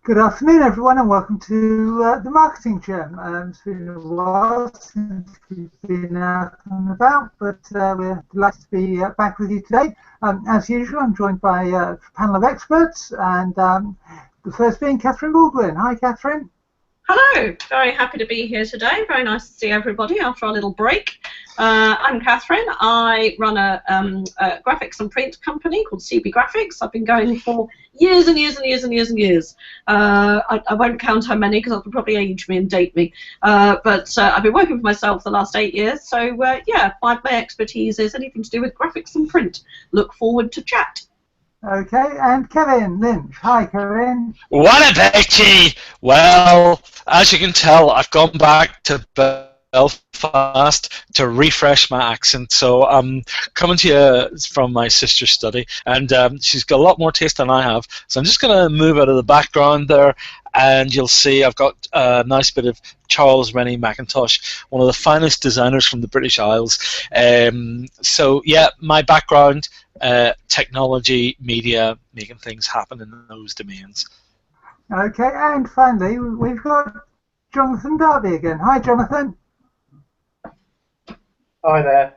Good afternoon, everyone, and welcome to the Marketing Gem. It's been a while since we've been out and about, but we're delighted to be back with you today. As usual, I'm joined by a panel of experts, and the first being Catherine Baldwin. Hi, Catherine. Hello, very happy to be here today. Very nice to see everybody after our little break. I'm Catherine. I run a graphics and print company called CB Graphics. I've been going for years and years and years and years and years. I won't count how many because that would probably age me and date me. But I've been working for myself the last 8 years. So yeah, my expertise is anything to do with graphics and print. Look forward to chat. Okay, and Kevin Lynch. Hi, Kevin. What a picture! Well, as you can tell, I've gone back to Belfast to refresh my accent. So I'm coming to you from my sister's study, and she's got a lot more taste than I have. So I'm just going to move out of the background there, and you'll see I've got a nice bit of Charles Rennie Mackintosh, one of the finest designers from the British Isles. So yeah, my background, technology, media, making things happen in those domains. Okay, and finally, we've got Jonathan Darby again. Hi, Jonathan. Hi there.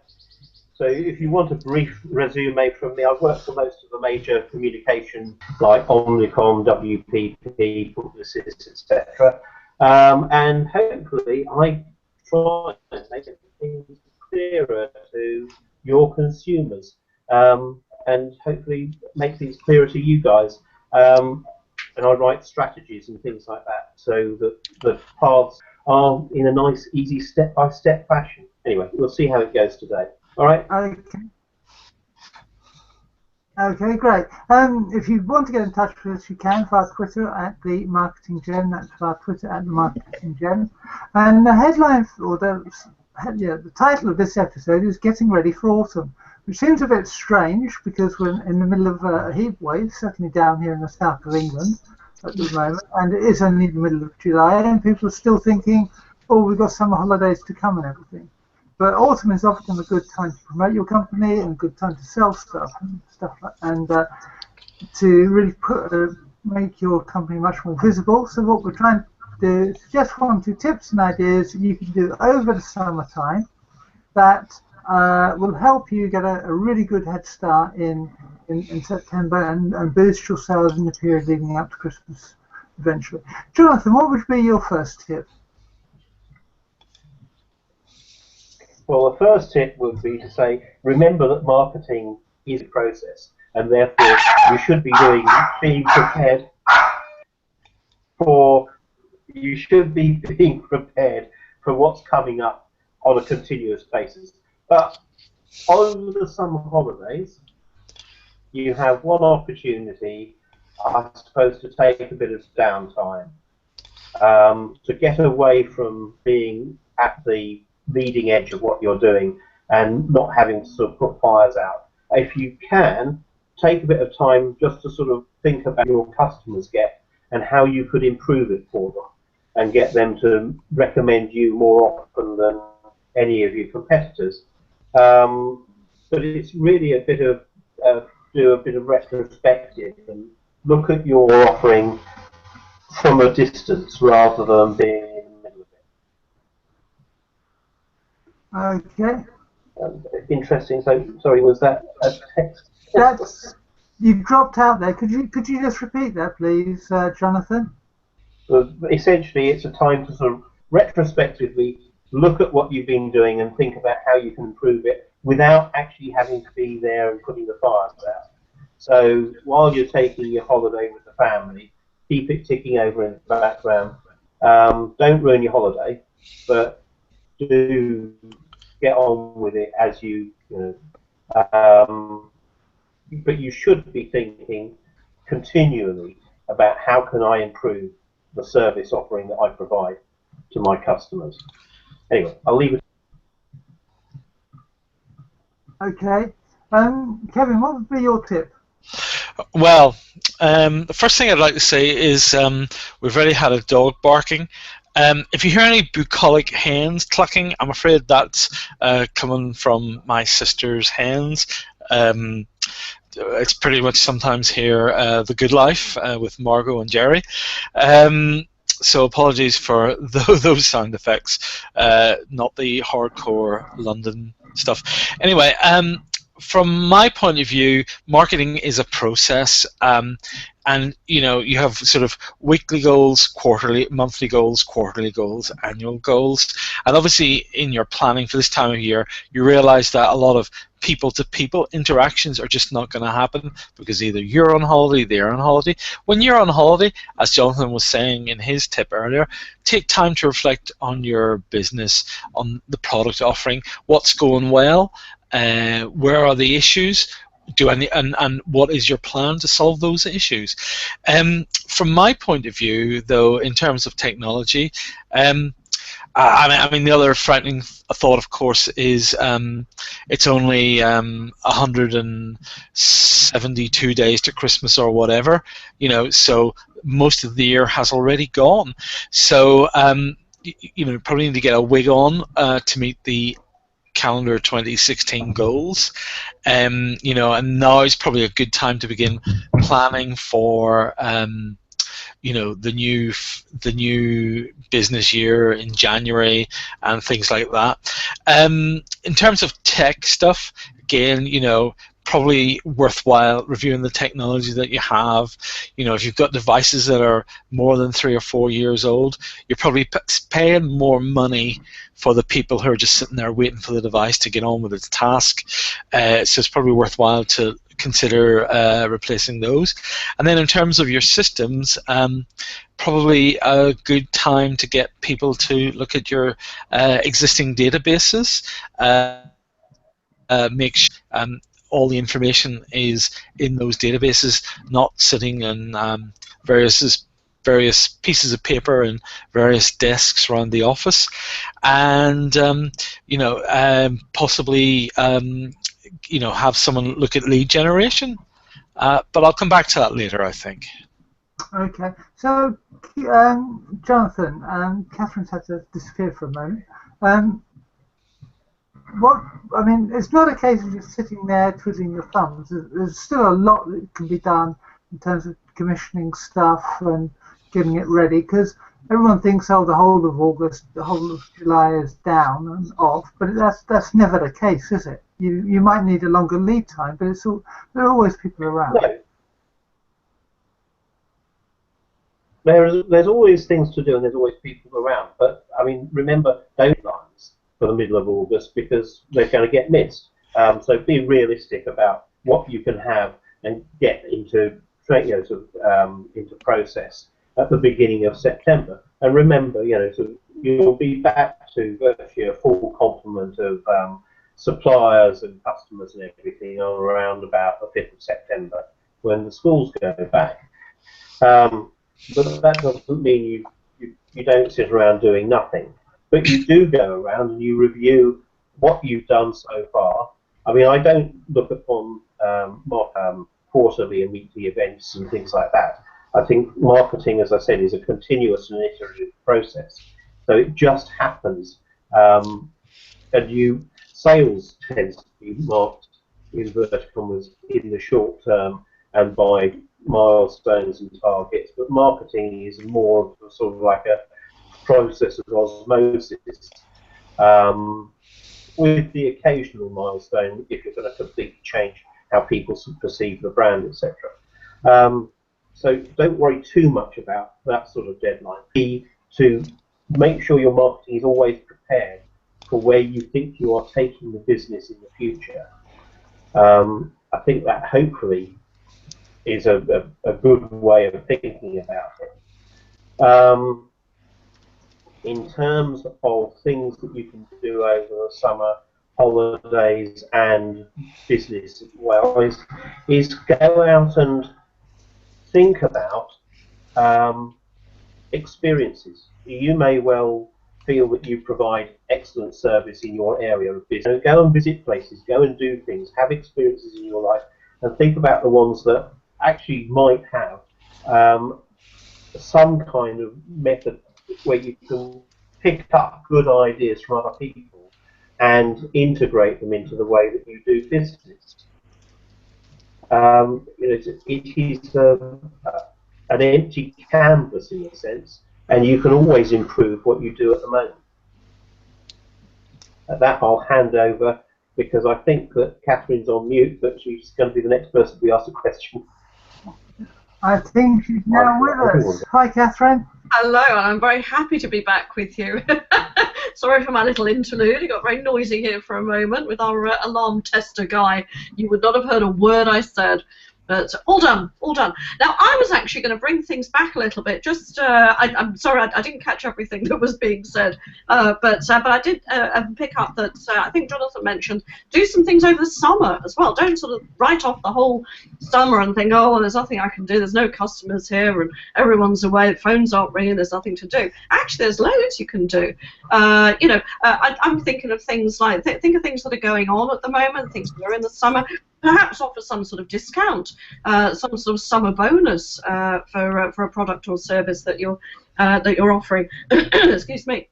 So if you want a brief resume from me, I've worked for most of the major communication like Omnicom, WPP, Publicis, etc. And hopefully I try and make things clearer to your consumers and hopefully make things clearer to you guys. And I write strategies and things like that so that the paths are in a nice, easy step-by-step fashion. Anyway, we'll see how it goes today. All right? Okay. Okay, great. If you want to get in touch with us, you can via Twitter at the Marketing Gem. That's via Twitter at the Marketing Gem. And the headline, or the title of this episode is "Getting Ready for Autumn," which seems a bit strange because we're in the middle of a heat wave, certainly down here in the south of England at the moment, and it is only the middle of July, and people are still thinking, "Oh, we've got summer holidays to come and everything." But autumn is often a good time to promote your company and a good time to sell stuff and to really make your company much more visible. So what we're trying to do is suggest 1 or 2 tips and ideas that you can do over the summertime that will help you get a really good head start in September and boost your sales in the period leading up to Christmas eventually. Jonathan, what would be your first tip? Well, the first tip would be to say, remember that marketing is a process, and therefore you should be being prepared for what's coming up on a continuous basis. But over the summer holidays, you have one opportunity, I suppose, to take a bit of downtime, to get away from being at the leading edge of what you're doing and not having to sort of put fires out. If you can, take a bit of time just to sort of think about your customers get and how you could improve it for them and get them to recommend you more often than any of your competitors. But it's really a bit of do a bit of retrospective and look at your offering from a distance rather than being in the middle of it. Okay. Interesting. So, sorry, was that a text? You dropped out there. Could you just repeat that, please, Jonathan? Well, essentially, it's a time to sort of retrospectively look at what you've been doing and think about how you can improve it without actually having to be there and putting the fires out. So while you're taking your holiday with the family, keep it ticking over in the background. Don't ruin your holiday, but do get on with it as you know. But you should be thinking continually about how can I improve the service offering that I provide to my customers. Anyway, I'll leave it. Okay. Kevin, what would be your tip? Well, the first thing I'd like to say is we've already had a dog barking. If you hear any bucolic hens clucking, I'm afraid that's coming from my sister's hens. it's pretty much sometimes here the good life with Margot and Jerry. So apologies for those sound effects, not the hardcore London stuff. Anyway, from my point of view, marketing is a process, and you have sort of weekly goals, quarterly, monthly goals, quarterly goals, annual goals, and obviously in your planning for this time of year, you realise that a lot of people-to-people interactions are just not going to happen because either you're on holiday, they're on holiday. When you're on holiday, as Jonathan was saying in his tip earlier, take time to reflect on your business, on the product offering, what's going well, where are the issues, and what is your plan to solve those issues. From my point of view, though, in terms of technology, I mean, the other frightening thought, of course, is it's only 172 days to Christmas or whatever, so most of the year has already gone. So, probably need to get a wig on to meet the calendar 2016 goals, and now is probably a good time to begin planning for the new business year in January and things like that. In terms of tech stuff, again, probably worthwhile reviewing the technology that you have. If you've got devices that are more than 3 or 4 years old, you're probably paying more money for the people who are just sitting there waiting for the device to get on with its task. So it's probably worthwhile to consider replacing those. And then in terms of your systems, probably a good time to get people to look at your existing databases. Make sure all the information is in those databases, not sitting in various pieces of paper and various desks around the office, and possibly have someone look at lead generation. But I'll come back to that later, I think. Okay, so Jonathan, Catherine's had to disappear for a moment. It's not a case of just sitting there twiddling your thumbs. There's still a lot that can be done in terms of commissioning stuff and getting it ready, because everyone thinks, the whole of August, the whole of July is down and off, but that's never the case, is it? You might need a longer lead time, but there are always people around. No. There's always things to do and there's always people around, but remember deadlines for the middle of August because they're going to get missed. So be realistic about what you can have and get into into process at the beginning of September. And remember, you'll be back to virtually a full complement of suppliers and customers and everything on around about the 5th of September when the schools go back. But that doesn't mean you don't sit around doing nothing. But you do go around and you review what you've done so far. I don't look upon quarterly and weekly events and things like that. I think marketing, as I said, is a continuous and iterative process. So it just happens. And sales tends to be marked in inverted commas in the short term and by milestones and targets. But marketing is more of sort of like a process of osmosis, with the occasional milestone if you're going to completely change how people perceive the brand, etc. So don't worry too much about that sort of deadline. Be to make sure your marketing is always prepared for where you think you are taking the business in the future. I think that hopefully is a good way of thinking about it. In terms of things that you can do over the summer holidays and business as well, is go out and think about experiences. You may well feel that you provide excellent service in your area of business. Go and visit places, go and do things, have experiences in your life, and think about the ones that actually might have some kind of method where you can pick up good ideas from other people and integrate them into the way that you do business. it is an empty canvas in a sense, and you can always improve what you do at the moment. At that, I'll hand over because I think that Catherine's on mute, but she's going to be the next person to be asked a question. I think she's now with us. Hi, Catherine. Hello, and I'm very happy to be back with you. Sorry for my little interlude. It got very noisy here for a moment with our alarm tester guy. You would not have heard a word I said. But all done, all done. Now, I was actually going to bring things back a little bit. Just, I'm sorry, I didn't catch everything that was being said. But I did pick up that I think Jonathan mentioned do some things over the summer as well. Don't sort of write off the whole summer and think, oh, well, there's nothing I can do. There's no customers here and everyone's away. The phones aren't ringing. There's nothing to do. Actually, there's loads you can do. I'm thinking of things like think of things that are going on at the moment. Things that are in the summer. Perhaps offer some sort of discount, some sort of summer bonus for a product or service that you're offering. Excuse me.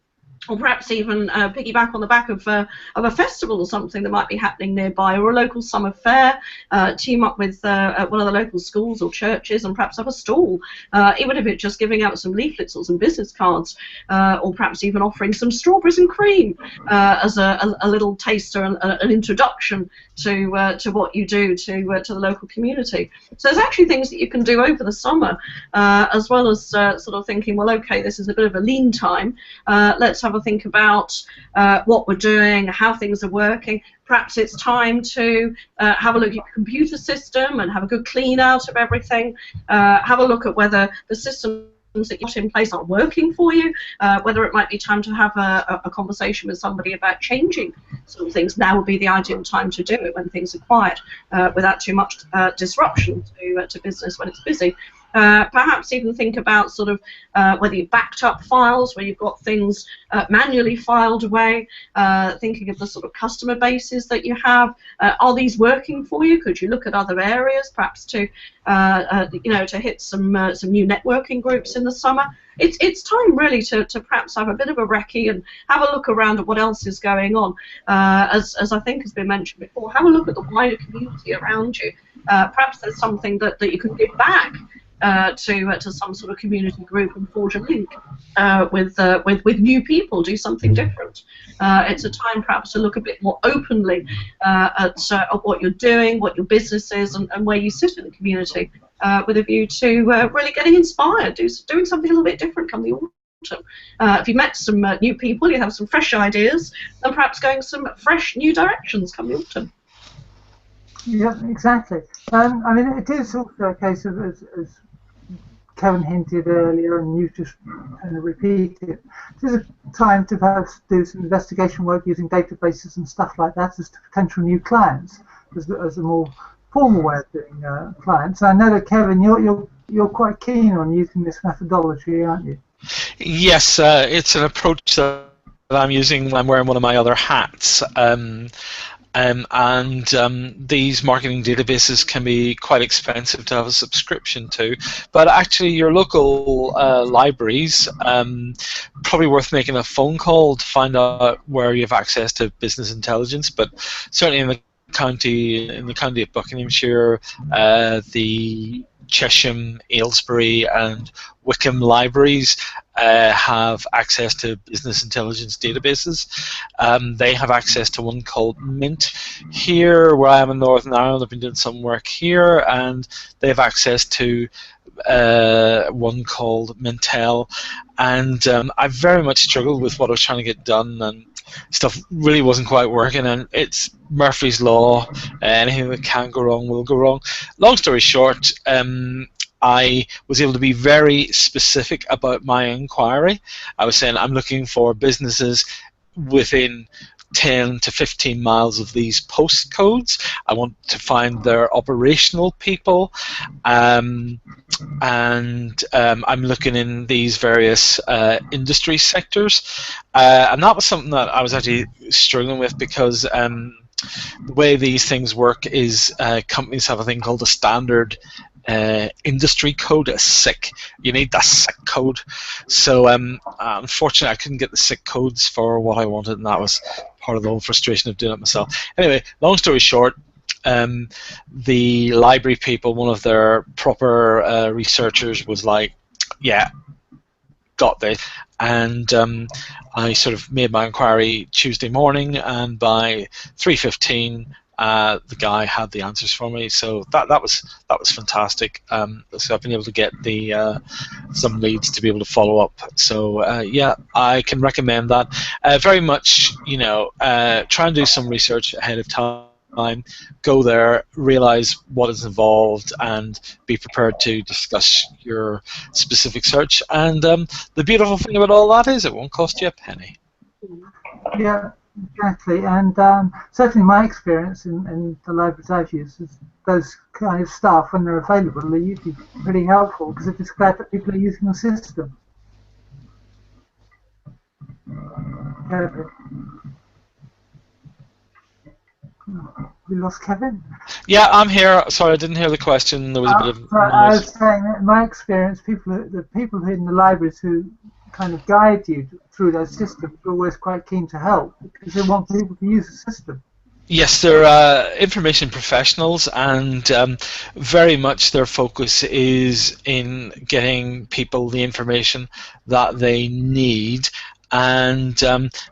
Or perhaps even piggyback on the back of a festival or something that might be happening nearby, or a local summer fair. Team up with one of the local schools or churches and perhaps have a stall, even if it's just giving out some leaflets or some business cards, or perhaps even offering some strawberries and cream as a little taster and an introduction to what you do to the local community. So there's actually things that you can do over the summer, as well as sort of thinking, well, okay, this is a bit of a lean time. Let's have a think about what we're doing, how things are working. Perhaps it's time to have a look at your computer system and have a good clean out of everything. Have a look at whether the systems that you've got in place aren't working for you, whether it might be time to have a conversation with somebody about changing some things. Now would be the ideal time to do it when things are quiet, without too much disruption to business when it's busy. Perhaps even think about sort of whether you've backed up files, where you've got things manually filed away, thinking of the sort of customer bases that you have. Are these working for you? Could you look at other areas, perhaps to to hit some new networking groups in the summer? It's time really to perhaps have a bit of a recce and have a look around at what else is going on. As I think has been mentioned before, have a look at the wider community around you. Perhaps there's something that you can give back to some sort of community group and forge a link with new people, do something different. It's a time perhaps to look a bit more openly at what you're doing, what your business is, and where you sit in the community, with a view to really getting inspired, doing something a little bit different come the autumn. If you met some new people, you have some fresh ideas, and perhaps going some fresh new directions come the autumn. Yeah, exactly. I mean, it is also a case of, as Kevin hinted earlier, and you just kind of repeat it, it is a time to perhaps do some investigation work using databases and stuff like that as to potential new clients, as a more formal way of doing clients. I know that, Kevin, you're quite keen on using this methodology, aren't you? Yes, it's an approach that I'm using when I'm wearing one of my other hats. These marketing databases can be quite expensive to have a subscription to, but actually your local libraries, probably worth making a phone call to find out where you have access to business intelligence. But certainly in the county of Buckinghamshire, the Chesham, Aylesbury and Wickham libraries have access to business intelligence databases. They have access to one called Mint. Here, where I am in Northern Ireland, I've been doing some work here, and they have access to one called Mintel. And I very much struggled with what I was trying to get done, and stuff really wasn't quite working, and it's Murphy's Law. Anything that can go wrong will go wrong. Long story short, I was able to be very specific about my inquiry. I was saying I'm looking for businesses within 10 to 15 miles of these postcodes. I want to find their operational people, and I'm looking in these various industry sectors, and that was something that I was actually struggling with, because the way these things work is companies have a thing called a standard industry code, a SIC. You need that SIC code. So unfortunately I couldn't get the SIC codes for what I wanted, and that was part of the whole frustration of doing it myself. Anyway, long story short, the library people, one of their proper researchers was like, yeah, got this. And I sort of made my inquiry Tuesday morning, and by 3:15 the guy had the answers for me. So that was fantastic. So I've been able to get the some leads to be able to follow up. So yeah, I can recommend that very much. You know, try and do some research ahead of time. Go there, realize what is involved, and be prepared to discuss your specific search. And the beautiful thing about all that is it won't cost you a penny. Yeah, exactly. And certainly my experience in the libraries I've used is those kind of staff, when they're available, are usually pretty helpful because they're just glad that people are using the system. Okay. We lost Kevin? Yeah, I'm here. Sorry, I didn't hear the question. There was a bit of noise. I was saying that in my experience, the people in the libraries who kind of guide you through those systems are always quite keen to help because they want people to use the system. Yes, they're information professionals, and very much their focus is in getting people the information that they need, and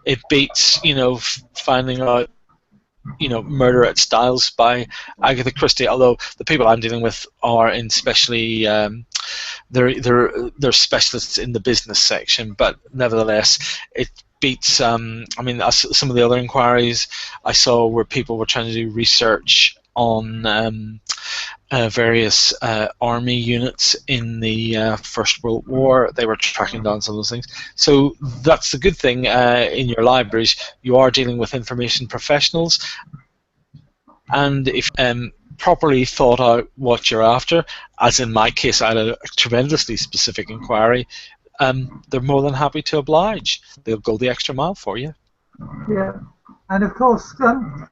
it beats, you know, finding out, you know, Murder at Styles by Agatha Christie. Although the people I'm dealing with are in specially they're specialists in the business section, but nevertheless it beats. I mean, some of the other inquiries I saw where people were trying to do research on various army units in the First World War. They were tracking down some of those things. So that's the good thing in your libraries. You are dealing with information professionals, and if properly thought out what you're after, as in my case, I had a tremendously specific inquiry, they're more than happy to oblige. They'll go the extra mile for you. Yeah, and of course,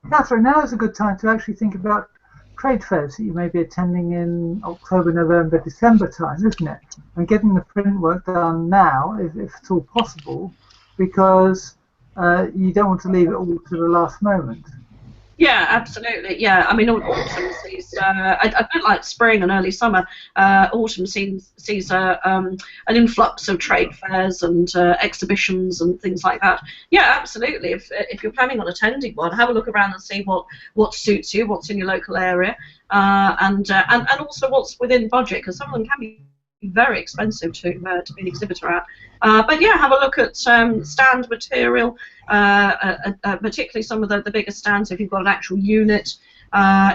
Catherine, now is a good time to actually think about trade fairs that you may be attending in October, November, December time, isn't it? And getting the print work done now, if it's all possible, because you don't want to leave it all to the last moment. Yeah, absolutely. Yeah, I mean, autumn sees, a bit like spring and early summer, autumn sees an influx of trade fairs and exhibitions and things like that. Yeah, absolutely. If you're planning on attending one, have a look around and see what suits you, what's in your local area, and also what's within budget, because some of them can be very expensive to be an exhibitor at. But yeah, have a look at stand material, particularly some of the bigger stands. If you've got an actual unit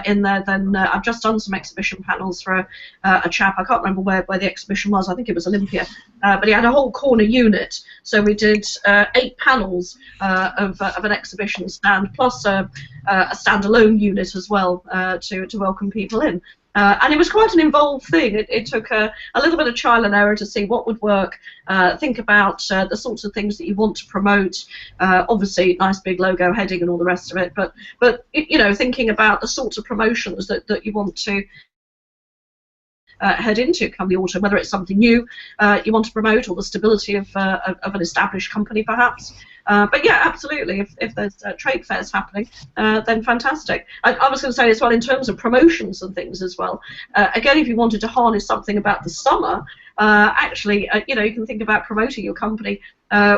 in there, then I've just done some exhibition panels for a chap. I can't remember where the exhibition was. I think it was Olympia, but he had a whole corner unit. So we did 8 panels of an exhibition stand, plus a standalone unit as well to welcome people in. And it was quite an involved thing. It took a little bit of trial and error to see what would work. Think about the sorts of things that you want to promote. Obviously, nice big logo, heading, and all the rest of it. But you know, thinking about the sorts of promotions that you want to head into come the autumn, whether it's something new you want to promote, or the stability of an established company, perhaps. But yeah, absolutely. If there's trade fairs happening, then fantastic. I was going to say as well, in terms of promotions and things as well. Again, if you wanted to harness something about the summer, actually, you know, you can think about promoting your company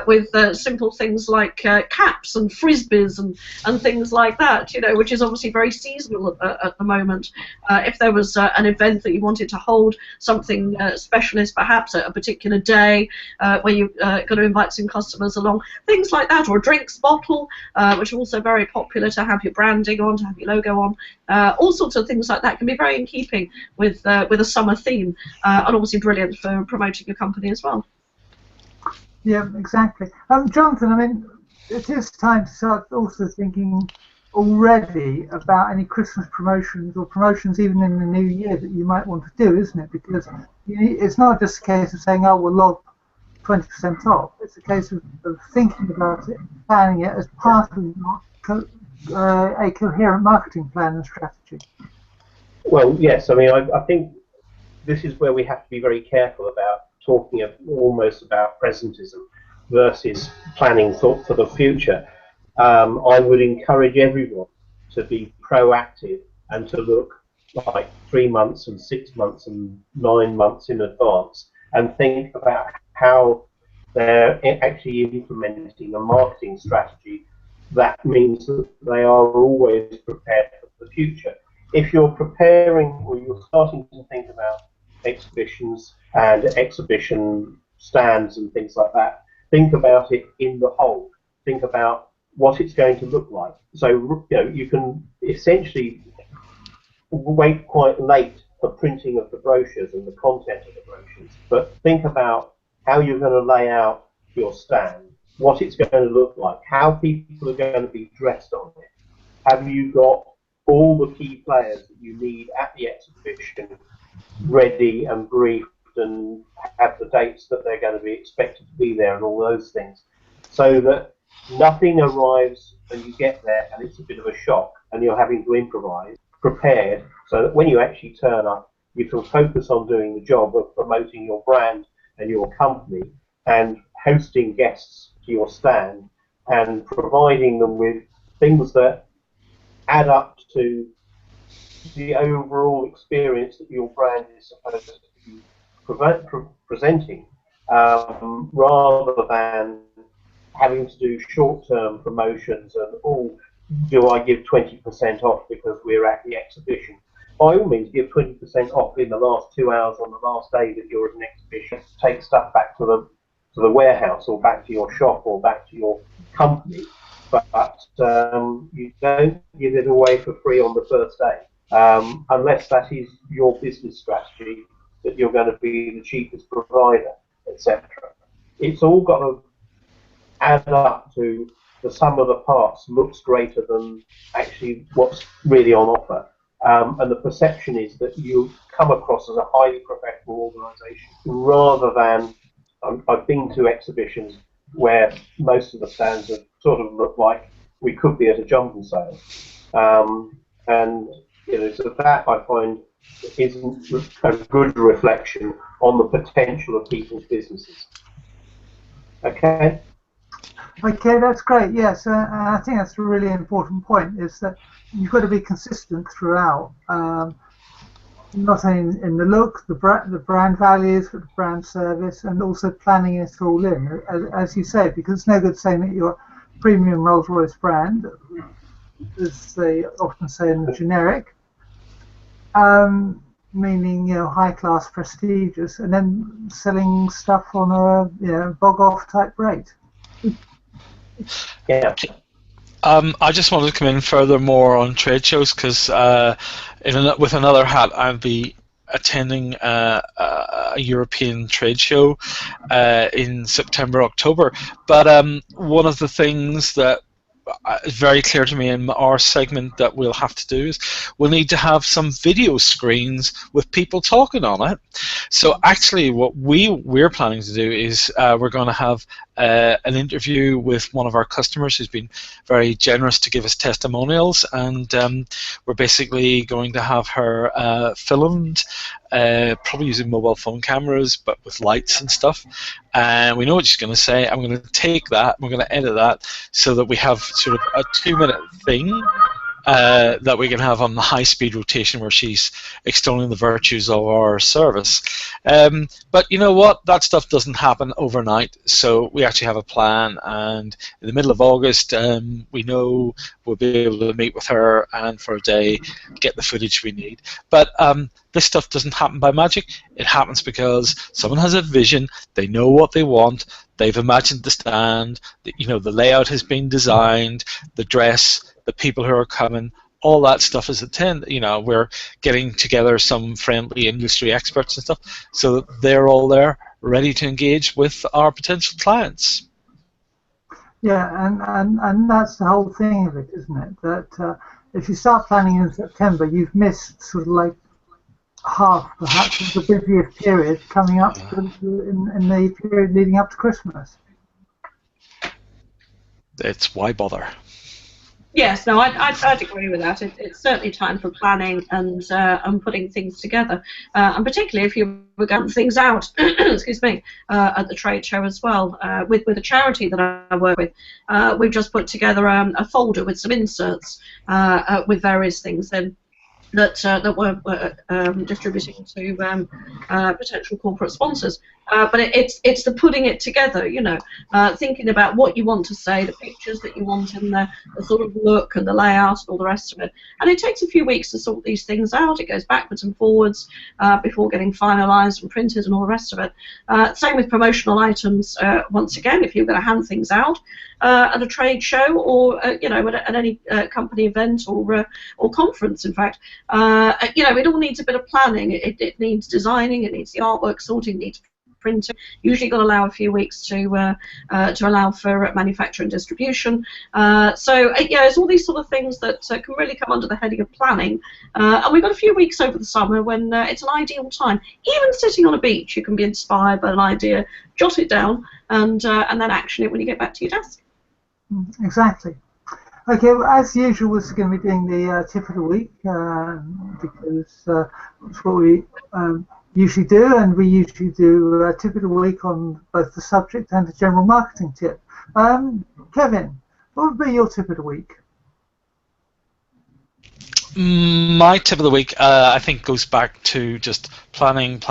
with simple things like caps and frisbees and things like that, you know, which is obviously very seasonal at the moment. If there was an event that you wanted to hold, something specialist, perhaps a particular day where you're going to invite some customers along, things like that, or a drinks bottle, which are also very popular to have your branding on, to have your logo on, all sorts of things like that can be very in keeping with a summer theme, and obviously brilliant for promoting your company as well. Yeah, exactly. Jonathan, I mean, it is time to start also thinking already about any Christmas promotions or promotions even in the new year that you might want to do, isn't it? Because it's not just a case of saying, oh, we'll log 20% off. It's a case of thinking about it, planning it as part of a coherent marketing plan and strategy. Well, yes. I mean, I think this is where we have to be very careful about talking almost about presentism versus planning for the future. I would encourage everyone to be proactive and to look like 3 months and 6 months and 9 months in advance and think about how they're actually implementing a marketing strategy that means that they are always prepared for the future. If you're preparing or you're starting to think about exhibitions and exhibition stands and things like that, think about it in the whole. Think about what it's going to look like. So you can essentially wait quite late for printing of the brochures and the content of the brochures, but think about how you're going to lay out your stand, what it's going to look like, how people are going to be dressed on it. Have you got all the key players that you need at the exhibition ready and briefed and have the dates that they're going to be expected to be there and all those things, so that nothing arrives and you get there and it's a bit of a shock and you're having to improvise, prepared, so that when you actually turn up, you can focus on doing the job of promoting your brand and your company and hosting guests to your stand and providing them with things that add up to the overall experience that your brand is supposed to be presenting, rather than having to do short-term promotions and, oh, do I give 20% off because we're at the exhibition? By all means, give 20% off in the last 2 hours on the last day that you're at an exhibition. Take stuff back to the warehouse or back to your shop or back to your company, but you don't give it away for free on the first day, unless that is your business strategy, that you're going to be the cheapest provider, etc. It's all got to add up to the sum of the parts looks greater than actually what's really on offer. And the perception is that you come across as a highly professional organisation, rather than, I've been to exhibitions where most of the stands have sort of looked like we could be at a jumping sale. And so that I find isn't a good reflection on the potential of people's businesses. Okay? Okay, that's great. Yes, I think that's a really important point, is that you've got to be consistent throughout, not only in the look, the brand values, but the brand service, and also planning it all in, as you say, because it's no good saying that you're a premium Rolls-Royce brand, as they often say in the generic, meaning high-class, prestigious, and then selling stuff on a bog-off type rate. Yeah. I just wanted to come in furthermore on trade shows, because with another hat, I'll be attending a European trade show in September, October. But one of the things that is very clear to me in our segment that we'll have to do is we'll need to have some video screens with people talking on it. So actually what we're planning to do is we're going to have an interview with one of our customers who's been very generous to give us testimonials, and we're basically going to have her filmed, probably using mobile phone cameras but with lights and stuff, and we know what she's going to say. I'm going to take that, we're going to edit that so that we have sort of a 2-minute thing that we can have on the high-speed rotation where she's extolling the virtues of our service. But you know what? That stuff doesn't happen overnight, so we actually have a plan, and in the middle of August we know we'll be able to meet with her and for a day get the footage we need. But this stuff doesn't happen by magic. It happens because someone has a vision, they know what they want, they've imagined the stand, the layout has been designed, the dress, the people who are coming, all that stuff is we're getting together some friendly industry experts and stuff so that they're all there ready to engage with our potential clients. Yeah, and that's the whole thing of it, isn't it? That if you start planning in September, you've missed sort of like half, perhaps, of the busiest period coming up in the period leading up to Christmas. It's why bother? Yes, no, I'd agree with that. It's certainly time for planning and putting things together, and particularly if you were going things out, excuse me, at the trade show as well. With a charity that I work with, we've just put together a folder with some inserts with various things in. that we're distributing to potential corporate sponsors. But it's the putting it together, you know, thinking about what you want to say, the pictures that you want in there, the sort of look and the layout and all the rest of it. And it takes a few weeks to sort these things out. It goes backwards and forwards before getting finalised and printed and all the rest of it. Same with promotional items. Once again, if you're going to hand things out at a trade show or you know, at any company event or conference, in fact, you know, it all needs a bit of planning. It needs designing. It needs the artwork sorting. It needs printing. Usually got to allow a few weeks to allow for manufacture and distribution. So yeah, it's all these sort of things that can really come under the heading of planning. And we've got a few weeks over the summer when it's an ideal time. Even sitting on a beach, you can be inspired by an idea, jot it down, and then action it when you get back to your desk. Exactly. Okay, well, as usual, we're going to be doing the tip of the week because that's what we usually do, and we usually do a tip of the week on both the subject and the general marketing tip. Kevin, what would be your tip of the week? My tip of the week, I think, goes back to just planning.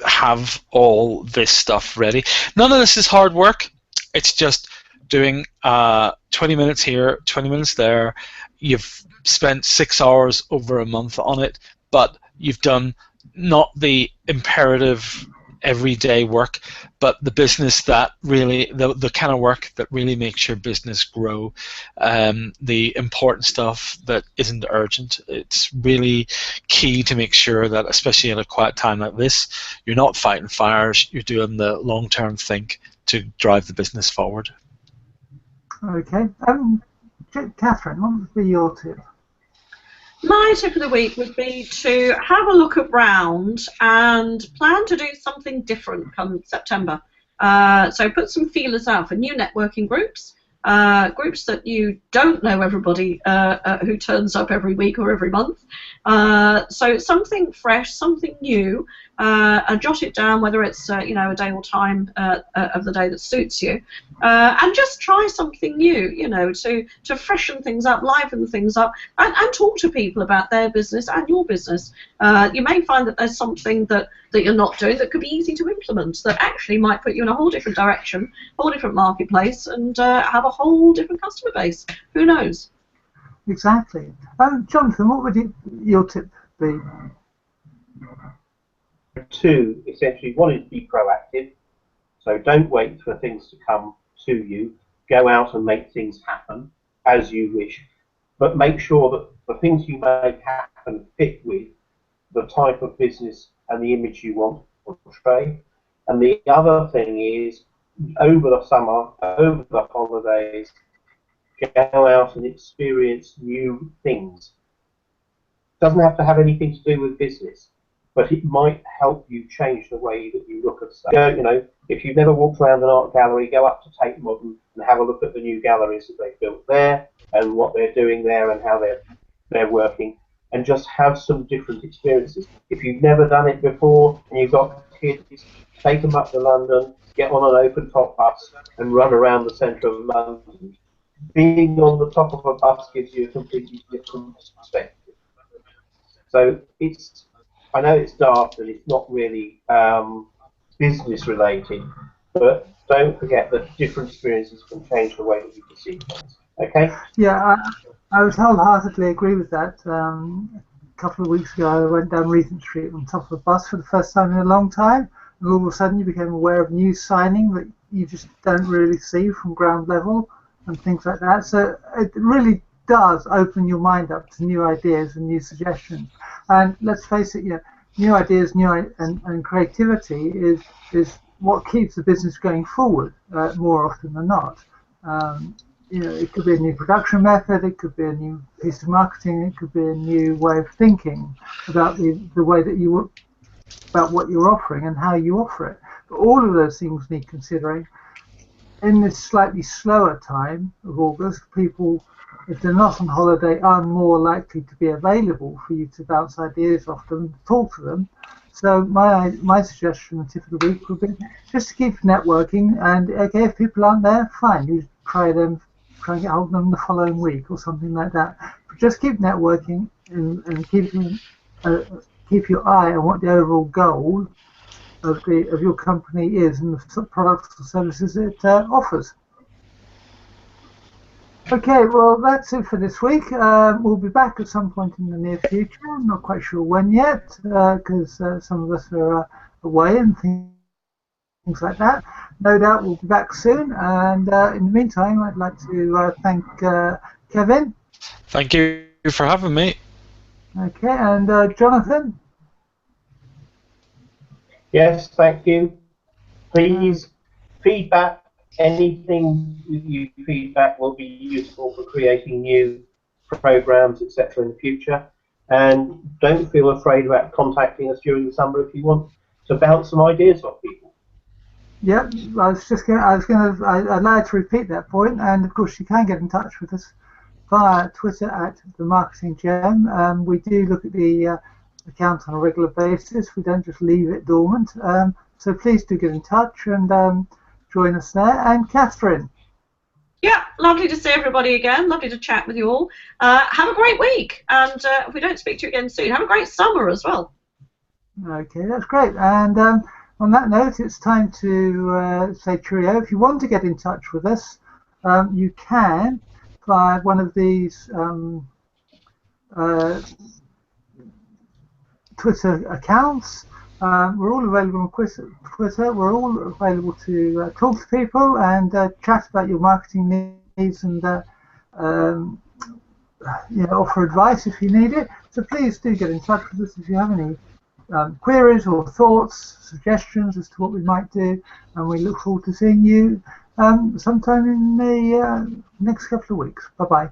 Have all this stuff ready. None of this is hard work. It's just doing 20 minutes here, 20 minutes there. You've spent 6 hours over a month on it, but you've done not the imperative everyday work, but the business that really, the kind of work that really makes your business grow, the important stuff that isn't urgent. It's really key to make sure that, especially at a quiet time like this, you're not fighting fires, you're doing the long-term think to drive the business forward. Okay. Catherine, what would be your tip? My tip of the week would be to have a look around and plan to do something different come September. So put some feelers out for new networking groups, groups that you don't know everybody who turns up every week or every month. So something fresh, something new, and jot it down, whether it's you know, a day or time of the day that suits you, and just try something new, you know, to freshen things up, liven things up, and talk to people about their business and your business. You may find that there's something that you're not doing that could be easy to implement, that actually might put you in a whole different direction, a whole different marketplace, and have a whole different customer base. Who knows? Exactly. Jonathan, what would your tip be? Two, essentially, one is be proactive. So don't wait for things to come to you. Go out and make things happen as you wish. But make sure that the things you make happen fit with the type of business and the image you want to portray. And the other thing is, over the summer, over the holidays, go out and experience new things. Doesn't have to have anything to do with business, but it might help you change the way that you look at stuff. You know, if you've never walked around an art gallery, go up to Tate Modern and have a look at the new galleries that they've built there and what they're doing there and how they're working, and just have some different experiences. If you've never done it before and you've got kids, take them up to London, get on an open-top bus and run around the centre of London. Being on the top of a bus gives you a completely different perspective. So I know it's daft and it's not really business related, but don't forget that different experiences can change the way that you perceive things. Okay? Yeah, I would wholeheartedly agree with that. A couple of weeks ago, I went down Regent Street on top of a bus for the first time in a long time, and all of a sudden you became aware of new signing that you just don't really see from ground level and things like that. So it really does open your mind up to new ideas and new suggestions. And let's face it, you know, new ideas, and creativity is what keeps the business going forward more often than not. You know, it could be a new production method, it could be a new piece of marketing, it could be a new way of thinking about the way that about what you're offering and how you offer it. But all of those things need considering. In this slightly slower time of August, people, if they're not on holiday, are more likely to be available for you to bounce ideas off them and talk to them. So my suggestion, the tip of the week, would be just to keep networking, and okay, if people aren't there, fine, you try them try and get hold of them the following week or something like that. But just keep networking and keep your eye on what the overall goal of your company is and the products or services it offers. Okay, well that's it for this week. We'll be back at some point in the near future. I'm not quite sure when yet, because some of us are away and things like that. No doubt we'll be back soon. And in the meantime, I'd like to thank Kevin. Thank you for having me. Okay, and Jonathan. Yes, thank you. Please feedback. Anything you feedback will be useful for creating new programs, etc. in the future. And don't feel afraid about contacting us during the summer if you want to bounce some ideas off people. Yep, I'd like to repeat that point, and of course you can get in touch with us via Twitter at the Marketing Gem. We do look at the account on a regular basis. We don't just leave it dormant. So please do get in touch and join us there. And Catherine. Yeah, lovely to see everybody again. Lovely to chat with you all. Have a great week, and if we don't speak to you again soon, have a great summer as well. Okay, that's great. And on that note, it's time to say cheerio. If you want to get in touch with us, you can via one of these Twitter accounts. We're all available on Twitter. We're all available to talk to people and chat about your marketing needs and offer advice if you need it. So please do get in touch with us if you have any queries or thoughts, suggestions as to what we might do. And we look forward to seeing you sometime in the next couple of weeks. Bye-bye.